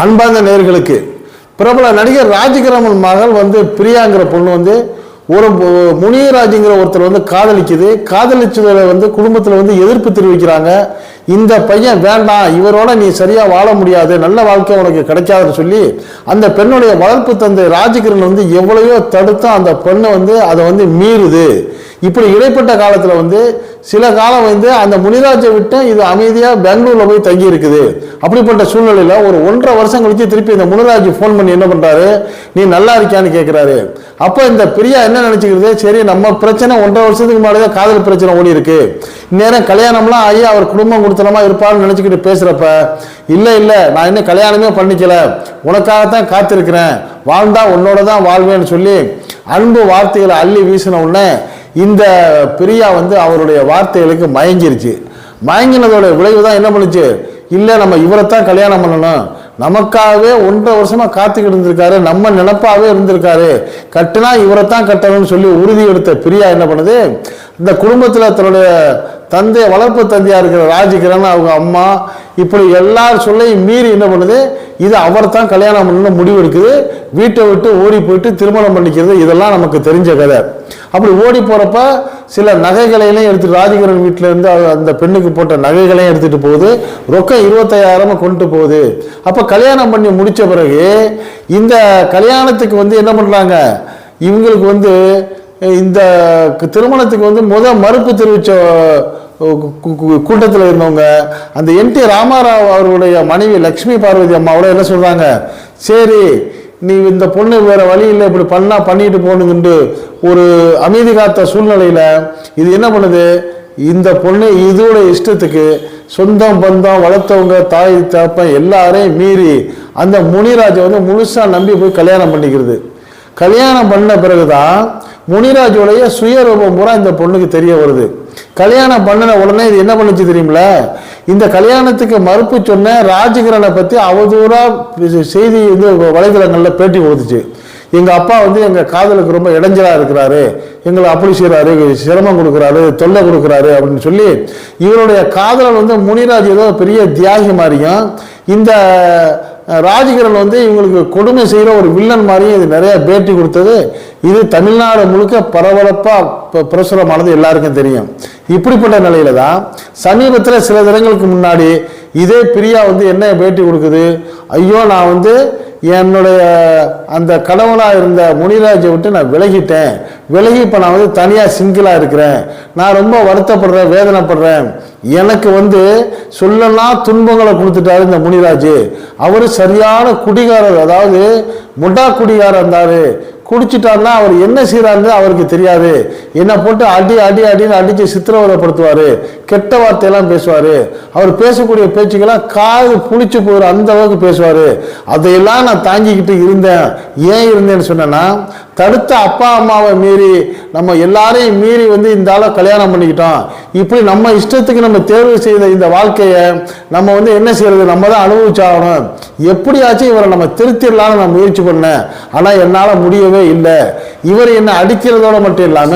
அன்பார்ந்த நேயர்களுக்கு பிரபல நடிகர் ராஜகிராமன் மகள் பிரியாங்கிற பொண்ணு ஒரு முனியராஜுங்கிற ஒருத்தர் காதலிக்குது. காதலிச்சதுல குடும்பத்தில் எதிர்ப்பு தெரிவிக்கிறாங்க. இந்த பையன் வேண்டாம், இவரோட நீ சரியா வாழ முடியாது, நல்ல வாழ்க்கை உனக்கு கிடைக்காதுன்னு சொல்லி அந்த பெண்ணுடைய வளர்ப்பு தந்தை ராஜகிரண் எவ்வளவோ தடுத்தா அந்த பெண்ணை அதை மீறுது. இப்படி இடைப்பட்ட காலத்துல சில காலம் அந்த முனிராஜை விட்டு இது அமைதியா பெங்களூர்ல போய் தங்கி இருக்குது. அப்படிப்பட்ட சூழ்நிலையில ஒரு 1.5 வருஷம் கழிச்சு திருப்பி இந்த முனிராஜ் போன் பண்ணி என்ன பண்றாரு, நீ நல்லா இருக்கியான்னு கேட்கிறாரு. அப்ப இந்த பிரியா என்ன நினைச்சுக்கிறது, சரி நம்ம பிரச்சனை 1.5 வருஷத்துக்கு முன்னாடிதான் காதல் பிரச்சனை ஓடி இருக்கு, இந்நேரம் கல்யாணம்லாம் ஆகி அவர் குடும்பம் கொடுத்தனமா இருப்பான்னு நினைச்சுக்கிட்டு பேசுறப்ப, இல்ல இல்ல நான் இன்னும் கல்யாணமே பண்ணிக்கல, உனக்காகத்தான் காத்திருக்கிறேன், வாழ்ந்தா உன்னோட தான் வாழ்வேன்னு சொல்லி அன்பு வார்த்தைகளை அள்ளி வீசின உடனே இந்த பிரியா அவருடைய வார்த்தைகளுக்கு மயங்கிருச்சு. மயங்கினதோட விளைவு தான் என்ன பண்ணுச்சு, இல்லை நம்ம இவரைத்தான் கல்யாணம் பண்ணணும், நமக்காகவே 1.5 வருஷமா காத்துக்கிட்டு இருந்திருக்காரு, நம்ம நினைப்பாவே இருந்திருக்காரு, கட்டுனா இவரைத்தான் கட்டணும்னு சொல்லி உறுதி எடுத்த பிரியா என்ன பண்ணுது, இந்த குடும்பத்தில் தன்னுடைய தந்தை வளர்ப்பு தந்தையா இருக்கிற ராஜகிரண் அவங்க அம்மா இப்படி எல்லாரும் சொல்லையும் மீறி என்ன பண்ணுது, இது அவர் தான் கல்யாணம் பண்ணணும்னு முடிவு எடுக்குது. வீட்டை விட்டு ஓடி போயிட்டு திருமணம் பண்ணிக்கிறது. இதெல்லாம் நமக்கு தெரிஞ்ச கதை. அப்படி ஓடி போறப்ப சில நகைகளையும் எடுத்துட்டு ராஜகிரண் வீட்டில இருந்து அந்த பெண்ணுக்கு போட்ட நகைகளையும் எடுத்துட்டு போகுது. ரொக்கம் 25,000 கொண்டு போகுது. அப்ப கல்யாணம் பண்ணி முடிச்ச பிறகு இந்த கல்யாணத்துக்கு என்ன பண்றாங்க, இவங்களுக்கு இந்த திருமணத்துக்கு மறுப்பு தெரிவிச்ச கூட்டத்தில் இருந்தவங்க அந்த என்.டி. ராமாராவ் அவர்களுடைய மனைவி லட்சுமி பார்வதி அம்மாவோட என்ன சொல்றாங்க, சரி நீ இந்த பொண்ணு வேற வழி இல்லை, இப்படி பண்ணிட்டு போகணுங்கன்னு ஒரு அமைதி காத்த சூழ்நிலையில இது என்ன பண்ணுது, இந்த பொண்ணு இதோட இஷ்டத்துக்கு சொந்தம் பந்தம் வளர்த்தவங்க தாய் தகப்பன் எல்லாரையும் மீறி அந்த முனிராஜை முழுசா நம்பி போய் கல்யாணம் பண்ணிக்கிறது. கல்யாணம் பண்ண பிறகுதான் முனிராஜோடைய சுயரூபம் பூரா இந்த பொண்ணுக்கு தெரிய வருது. கல்யாணம் பண்ணின உடனே இது என்ன பண்ணுச்சு தெரியுமில, இந்த கல்யாணத்துக்கு மறுப்பு சொன்ன ராஜகிரனை பத்தி அவதூறா செய்தி வலைதளங்கள்ல பேட்டி கொடுத்துச்சு. எங்க அப்பா எங்க காதலுக்கு ரொம்ப இடைஞ்சலா இருக்கிறாரு, எங்களை அப்படி செய்யறாரு, சிரமம் கொடுக்குறாரு, தொல்லை கொடுக்குறாரு அப்படின்னு சொல்லி இவருடைய காதலன் முனிராஜ் ஏதோ பெரிய தியாகி மாதிரியும், இந்த ராஜகிரண் இவங்களுக்கு கொடுமை செய்யற ஒரு வில்லன் மாதிரியும் இது நிறைய பேட்டி கொடுத்தது. இது தமிழ்நாடு முழுக்க பரபரப்பா பிரசுரமானது எல்லாருக்கும் தெரியும். இப்படிப்பட்ட நிலையில தான் சமீபத்தில் சில தினங்களுக்கு முன்னாடி இதே பிரியா என்ன பேட்டி கொடுக்குது, ஐயோ நான் என்னுடைய அந்த கணவனா இருந்த முனிராஜை விட்டு நான் விலகிட்டேன், விலகி இப்ப நான் தனியா சிங்கிளா இருக்கிறேன், நான் ரொம்ப வருத்தப்படுறேன், வேதனைப்படுறேன், எனக்கு சொல்லலாம் துன்பங்களை கொடுத்துட்டாரு இந்த முனிராஜ், அவரு சரியான குடிகாரர், அதாவது முட்டா குடிகாரர் இருந்தாரு, குடிச்சிட்டாருன்னா அவர் என்ன செய்யறாரு அவருக்கு தெரியாது, என்ன போட்டு அடி அடி அடின்னு அடிச்சு சித்திரவதைப்படுத்துவாரு, கெட்ட வார்த்தையெல்லாம் பேசுவாரு, அவர் பேசக்கூடிய பேச்சுக்கெல்லாம் காது புளிச்சு போயிரு அந்த அளவுக்கு பேசுவாரு, அதையெல்லாம் நான் தாங்கிக்கிட்டு இருந்தேன். ஏன் இருந்தேன்னு சொன்னா, தடுத்த அப்பா அம்மாவை மீறி நம்ம எல்லாரையும் மீறி இந்த ஆளை கல்யாணம் பண்ணிக்கிட்டோம், இப்படி நம்ம இஷ்டத்துக்கு நம்ம தேர்வு செய்த இந்த வாழ்க்கையை நம்ம என்ன செய்யறது, நம்ம தான் அனுபவிச்சாகணும், எப்படியாச்சும் இவரை நம்ம திருத்திடலாம்னு நான் முயற்சி பண்ணேன், ஆனா என்னால முடியவே இல்லை. இவர் என்ன அடிக்கிறதோட மட்டும் இல்லாம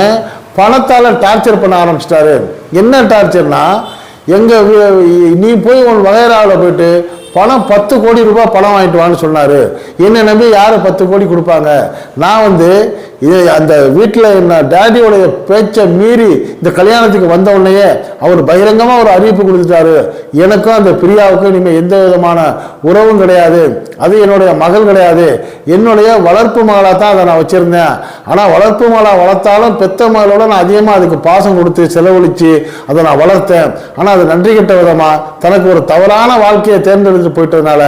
பணத்தால டார்ச்சர் பண்ண ஆரம்பிச்சிட்டாரு. என்ன டார்ச்சர்னா, எங்க நீ போய் உன் வகைராவில் போயிட்டு பணம் 10 கோடி ரூபாய் பணம் வாங்கிட்டு வான்னு சொன்னாரு. என்ன நம்பி யாரு 10 கோடி கொடுப்பாங்க? நான் அந்த வீட்டில் என்ன டேடியோடைய பேச்சை மீறி இந்த கல்யாணத்துக்கு வந்த உடனேயே அவர் பகிரங்கமா ஒரு அறிவிப்பு கொடுத்துட்டாரு, எனக்கும் அந்த பிரியாவுக்கும் இனிமேல் எந்த விதமான உறவும் கிடையாது, அது என்னுடைய மகள் கிடையாது, என்னுடைய வளர்ப்பு மகளாக தான் அதை நான் வச்சிருந்தேன், ஆனா வளர்ப்பு மகளா வளர்த்தாலும் பெத்த மகளோட நான் அதிகமாக அதுக்கு பாசம் கொடுத்து செலவழிச்சு அதை நான் வளர்த்தேன், ஆனா அது நன்றி கெட்ட விதமா தனக்கு ஒரு தவறான வாழ்க்கையை தேர்ந்தெடுத்து போயிட்டதுனால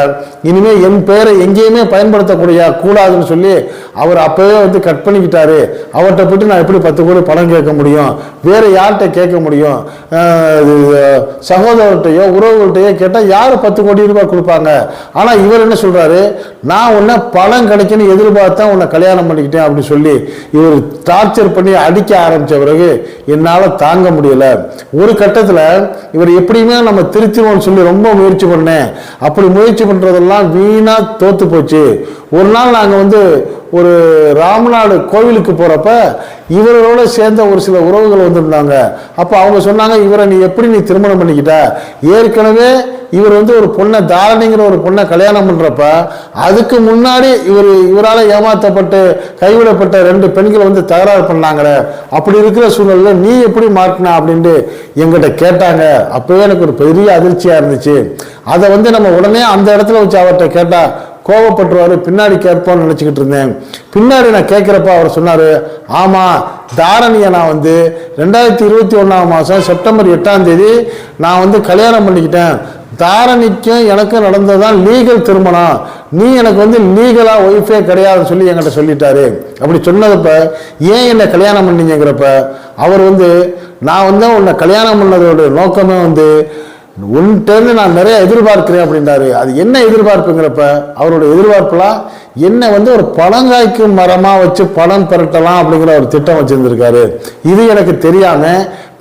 இனிமே என் பெயரை எங்கேயுமே பயன்படுத்தக்கூடிய கூடாதுன்னு சொல்லி அவர் அப்பவே கட் பண்ணிக்கிட்டாரு. அவர்கிட்ட போயிட்டு நான் எப்படி 10 கோடி பணம் கேட்க முடியும், வேற யார்கிட்ட கேட்க முடியும், சகோதரர்கிட்டயோ உறவுகள்கிட்டயோ கேட்டா யாரு 10 கோடி ரூபாய் கொடுப்பாங்க? ஆனா இவர் என்ன சொல்றாரு, நான் உன்னை பணம் கிடைக்குன்னு எதிர்பார்த்தா உன்னை கல்யாணம் பண்ணிக்கிட்டேன் அப்படின்னு சொல்லி இவர் டார்ச்சர் பண்ணி அடிக்க ஆரம்பிச்ச பிறகு என்னால தாங்க முடியல. ஒரு கட்டத்துல இவர் எப்படியுமே நம்ம திருத்திடுவோம்னு சொல்லி ரொம்ப முயற்சி பண்ணேன். அப்படி முயற்சி பண்றதெல்லாம் வீணா தோத்து போச்சு. ஒரு நாள் நாங்க ஒரு ராமநாடு கோவிலுக்கு போகிறப்ப இவரோட சேர்ந்த ஒரு சில உறவுகள் வந்திருந்தாங்க. அப்போ அவங்க சொன்னாங்க, இவரை நீ திருமணம் பண்ணிக்கிட்ட? ஏற்கனவே இவர் ஒரு பொண்ணை தாரணிங்கிற ஒரு பொண்ணை கல்யாணம் பண்ணுறப்ப அதுக்கு முன்னாடி இவரால் ஏமாற்றப்பட்டு கைவிடப்பட்ட 2 பெண்கள் தகராறு பண்ணாங்களே, அப்படி இருக்கிற சூழ்நிலையில் நீ எப்படி மாட்டினா அப்படின்ட்டு எங்கிட்ட கேட்டாங்க. அப்போவே எனக்கு ஒரு பெரிய அதிர்ச்சியாக இருந்துச்சு. அதை நம்ம உடனே அந்த இடத்துல வச்சு அவர்கிட்ட கேட்டால் கோபப்பட்டுருவாரு, பின்னாடி கேட்போன்னு நினச்சிக்கிட்டு இருந்தேன். பின்னாடி நான் கேட்குறப்ப அவர் சொன்னார், ஆமாம் தாரணியை நான் 2021 செப்டம்பர் 8 நான் கல்யாணம் பண்ணிக்கிட்டேன். தாரணிக்கும் எனக்கும் நடந்ததுதான் லீகல் திருமணம், நீ எனக்கு லீகலா ஒய்ஃபே கிடையாதுன்னு சொல்லி என்கிட்ட சொல்லிட்டாரு. அப்படி சொன்னதப்ப ஏன் என்னை கல்யாணம் பண்ணீங்கிறப்ப அவர் நான் உன்னை கல்யாணம் பண்ணதோட நோக்கமே உன்கிட்ட நான் நிறைய எதிர்பார்க்கிறேன் அப்படின்றாரு. அது என்ன எதிர்பார்ப்புங்கிறப்ப அவரோட எதிர்பார்ப்புலாம் என்ன ஒரு பழங்காய்க்கும் மரமா வச்சு பழம் பெறட்டலாம் அப்படிங்கிற ஒரு திட்டம் வச்சிருந்திருக்காரு. இது எனக்கு தெரியாம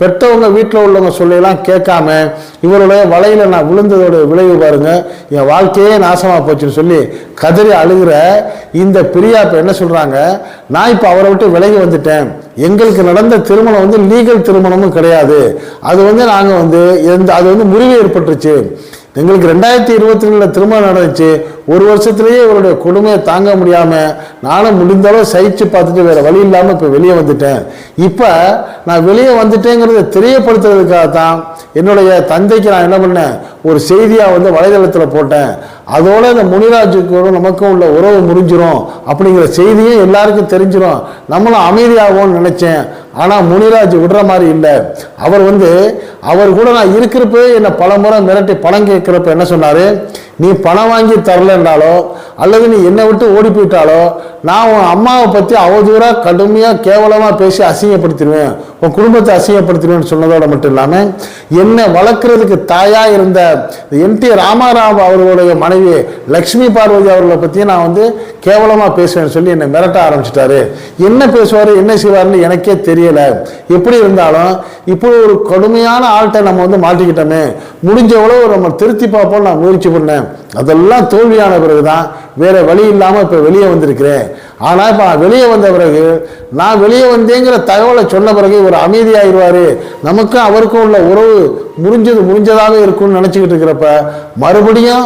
பெற்றவங்க வீட்டில் உள்ளவங்க சொல்லலாம் கேட்காம இவருடைய வலையில நான் விழுந்ததோட விளைவு பாருங்க, என் வாழ்க்கையே நாசமா போச்சுன்னு சொல்லி கதறி அழுகிற இந்த பிரியா இப்ப என்ன சொல்றாங்க, நான் இப்ப அவரை விட்டு விலகி வந்துட்டேன். எங்களுக்கு நடந்த திருமணம் லீகல் திருமணமும் கிடையாது. அது நாங்க அது முறிவு ஏற்பட்டுருச்சு. எங்களுக்கு 2022 திருமணம் நடந்துச்சு. 1 வருஷத்துலேயே இவருடைய கொடுமையை தாங்க முடியாம நானும் முடிந்தளவு சகிச்சு பார்த்துட்டு வேற வழி இல்லாம இப்ப வெளியே வந்துட்டேன். இப்ப நான் வெளியே வந்துட்டேங்கிறத தெரியப்படுத்துறதுக்காக தான் என்னுடைய தந்தைக்கு நான் என்ன பண்ணேன், ஒரு செய்தியா வலைதளத்தில் போட்டேன். அதோட இந்த முனிராஜுக்கும் நமக்கும் உள்ள உறவு முறிஞ்சிரும் அப்படிங்கிற செய்தியும் எல்லாருக்கும் தெரிஞ்சிடும், நம்மளும் அமைதியாகும்னு நினைச்சேன். ஆனா முனிராஜ் விடுற மாதிரி இல்லை. அவர் கூட நான் இருக்கிறப்ப என்னை பல முறை மிரட்டி பணம் கேட்கிறப்ப என்ன சொன்னாரு, நீ பணம் வாங்கி தரலன்றாலோ அல்லது நீ என்னை விட்டு ஓடி போயிட்டாலோ நான் உன் அம்மாவை பற்றி அவதூறா கடுமையாக கேவலமாக பேசி அசிங்கப்படுத்திடுவேன், உன் குடும்பத்தை அசிங்கப்படுத்திடுவேன்னு சொன்னதோட மட்டும் இல்லாமல் என்னை வளர்க்குறதுக்கு தாயாக இருந்த என்டி ராமாராவ் அவர்களுடைய மனைவி லக்ஷ்மி பார்வதி அவர்களை பற்றியும் நான் கேவலமாக பேசுவேன்னு சொல்லி என்னை மிரட்ட ஆரம்பிச்சிட்டாரு. என்ன பேசுவார் என்ன செய்வார்னு எனக்கே தெரியலை. எப்படி இருந்தாலும் இப்போ ஒரு கடுமையான ஆள்கிட்ட நம்ம மாட்டிக்கிட்டோமே, முடிஞ்ச எவ்வளோ நம்ம திருத்தி பார்ப்போம் நான் முயற்சி பண்ணேன். அதெல்லாம் தோல்வியான பிறகுதான் வேற வழி இல்லாம இப்ப வெளியே வந்திருக்கிறேன். ஆனா இப்ப வெளியே வந்த பிறகு நான் வெளியே வந்தேங்கிற தகவலை சொன்ன பிறகு ஒரு அமைதியாயிருவாரு, நமக்கும் அவருக்கும் உள்ள உறவு முடிஞ்சதாக இருக்கும்னு நினைச்சுக்கிட்டு இருக்கிறப்ப மறுபடியும்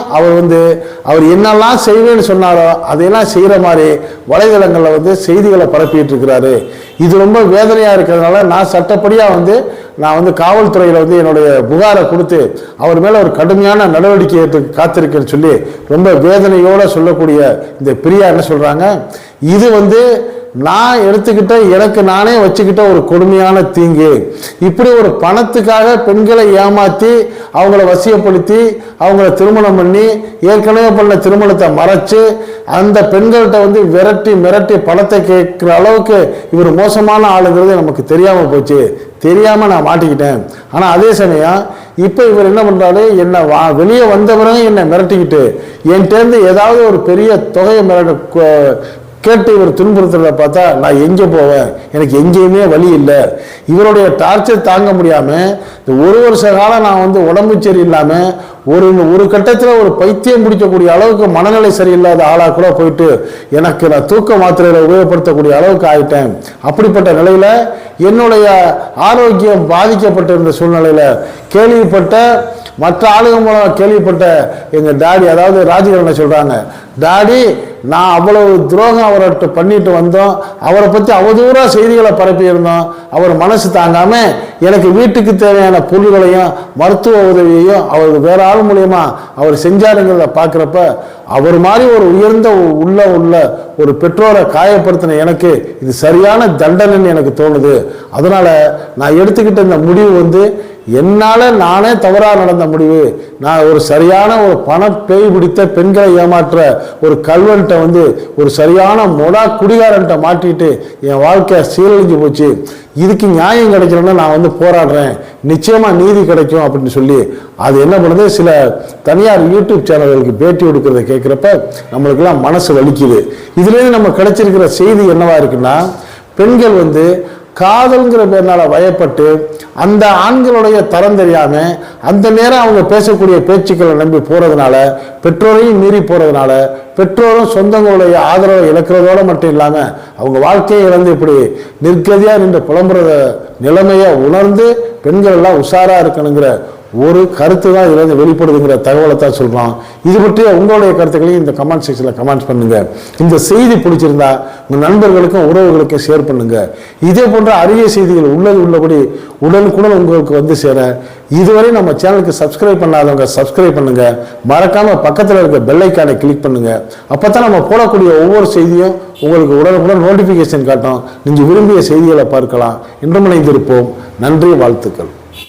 அவர் என்னெல்லாம் செய்வேன்னு சொன்னாரோ அதையெல்லாம் செய்யற மாதிரி வலைதளங்கள்ல செய்திகளை பரப்பிட்டு இருக்கிறாரு. இது ரொம்ப வேதனையா இருக்கிறதுனால நான் சட்டப்படியா நான் காவல்துறையில என்னுடைய புகாரை கொடுத்து அவர் மேல ஒரு கடுமையான நடவடிக்கை காத்திருக்கேன்னு சொல்லி ரொம்ப வேதனையோட சொல்லக்கூடிய இந்த பிரியா என்ன சொல்றாங்க, இது நான் எடுத்துக்கிட்ட எனக்கு நானே வச்சுக்கிட்ட ஒரு கொடுமையான தீங்கு. இப்படி ஒரு பணத்துக்காக பெண்களை ஏமாத்தி அவங்கள வசியப்படுத்தி அவங்கள திருமணம் பண்ணி ஏற்கனவே பண்ண திருமணத்தை மறைச்சு அந்த பெண்கள்கிட்ட விரட்டி மிரட்டி பணத்தை கேட்கிற அளவுக்கு இவர் மோசமான ஆளுங்கிறது நமக்கு தெரியாம போச்சு. தெரியாம நான் மாட்டிக்கிட்டேன். ஆனா அதே சமயம் இப்ப இவர் என்ன பண்றாரு, என்ன வெளியே வந்த பிறகு என்னை மிரட்டிக்கிட்டு என்கிட்ட ஏதாவது ஒரு பெரிய தொகையை கேட்டு இவர் துன்புறுத்துறத பார்த்தா நான் எங்கே போவேன், எனக்கு எங்கேயுமே வழி இல்லை. இவருடைய டார்ச்சர் தாங்க முடியாம இந்த 1 வருஷ காலம் நான் உடம்பு சரியில்லாம ஒரு கட்டத்தில் ஒரு பைத்தியம் பிடிக்கக்கூடிய அளவுக்கு மனநிலை சரியில்லாத ஆளாக கூட போயிட்டு எனக்கு நான் தூக்க மாத்திரைகளை உபயோகப்படுத்தக்கூடிய அளவுக்கு ஆயிட்டேன். அப்படிப்பட்ட நிலையில என்னுடைய ஆரோக்கியம் பாதிக்கப்பட்டிருந்த சூழ்நிலையில கேள்விப்பட்ட மற்ற ஆளுங்க மூலம் கேள்விப்பட்ட எங்க டாடி, அதாவது ராஜகிரணை சொல்றாங்க, டாடி நான் அவ்வளவு துரோகம் அவர்கிட்ட பண்ணிட்டு வந்தோம், அவரை பத்தி அவதூறா செய்திகளை பரப்பி இருந்தோம், அவர் மனசு தாங்காம எனக்கு வீட்டுக்கு தேவையான பொருள்களையும் மருத்துவ உதவியையும் அவர் வேற ஆள் மூலியமா அவர் செஞ்சாருங்கிறத பாக்குறப்ப அவர் மாதிரி ஒரு உயர்ந்த உள்ள ஒரு பெற்றோரை காயப்படுத்தின எனக்கு இது சரியான தண்டனைன்னு எனக்கு தோணுது. அதனால நான் எடுத்துக்கிட்ட இந்த முடிவு என்னால நானே தவறா நடந்த முடிவு. நான் ஒரு சரியான ஒரு பண பேய் பிடித்த பெண்களை ஏமாற்ற ஒரு கல்வன்ட்ட ஒரு சரியான மொடா குடிகாரன்ட்ட மாட்டிட்டு என் வாழ்க்கை சீரழிஞ்சு போச்சு. இதுக்கு நியாயம் கிடைக்கணும்னா நான் போராடுறேன், நிச்சயமா நீதி கிடைக்கும் அப்படின்னு சொல்லி அது என்ன பண்ணுது, சில தனியார் யூடியூப் சேனல்களுக்கு பேட்டி கொடுக்கறத கேட்கிறப்ப நம்மளுக்கெல்லாம் மனசு வலிக்குது. இதுலேருந்து நம்ம கிடைச்சிருக்கிற செய்தி என்னவா இருக்குன்னா, பெண்கள் காதல்ங்கிற பேர்னால வயப்பட்டு அந்த ஆண்களுடைய தரம் தெரியாம அந்த நேரம் அவங்க பேசக்கூடிய பேச்சுக்களை நம்பி போறதுனால, பெற்றோரையும் மீறி போறதுனால, பெற்றோரும் சொந்தங்களுடைய ஆதரவை இழக்கிறதோட மட்டும் இல்லாம அவங்க வாழ்க்கையை இழந்து இப்படி நிர்கதியா நின்று புலம்புறத நிலைமையை உணர்ந்து பெண்கள் எல்லாம் உஷாரா இருக்கணுங்கிற ஒரு கருத்து தான் இதுல வெளிப்படுதுங்கிற தகவலை தான் சொல்றோம். இது பற்றிய உங்களுடைய கருத்துக்களையும் இந்த கமெண்ட் செக்ஷன்ல கமெண்ட்ஸ் பண்ணுங்க. இந்த செய்தி பிடிச்சிருந்தா உங்க நண்பர்களுக்கும் உறவுகளுக்கும் ஷேர் பண்ணுங்க. இதே போன்ற அரிய செய்திகள் உள்ளபடி உடனுக்குடன் உங்களுக்கு வந்து சேர இதுவரை நம்ம சேனலுக்கு சப்ஸ்கிரைப் பண்ணாதவங்க சப்ஸ்கிரைப் பண்ணுங்க. மறக்காம பக்கத்தில் இருக்க பெல் ஐக்கானை கிளிக் பண்ணுங்க. அப்பதான் நம்ம போடக்கூடிய ஒவ்வொரு செய்தியும் உங்களுக்கு உடனுக்குடன் நோட்டிபிகேஷன் காட்டும். நீங்க விரும்பிய செய்திகளை பார்க்கலாம். இன்று இணைந்திருப்போம். நன்றி, வாழ்த்துக்கள்.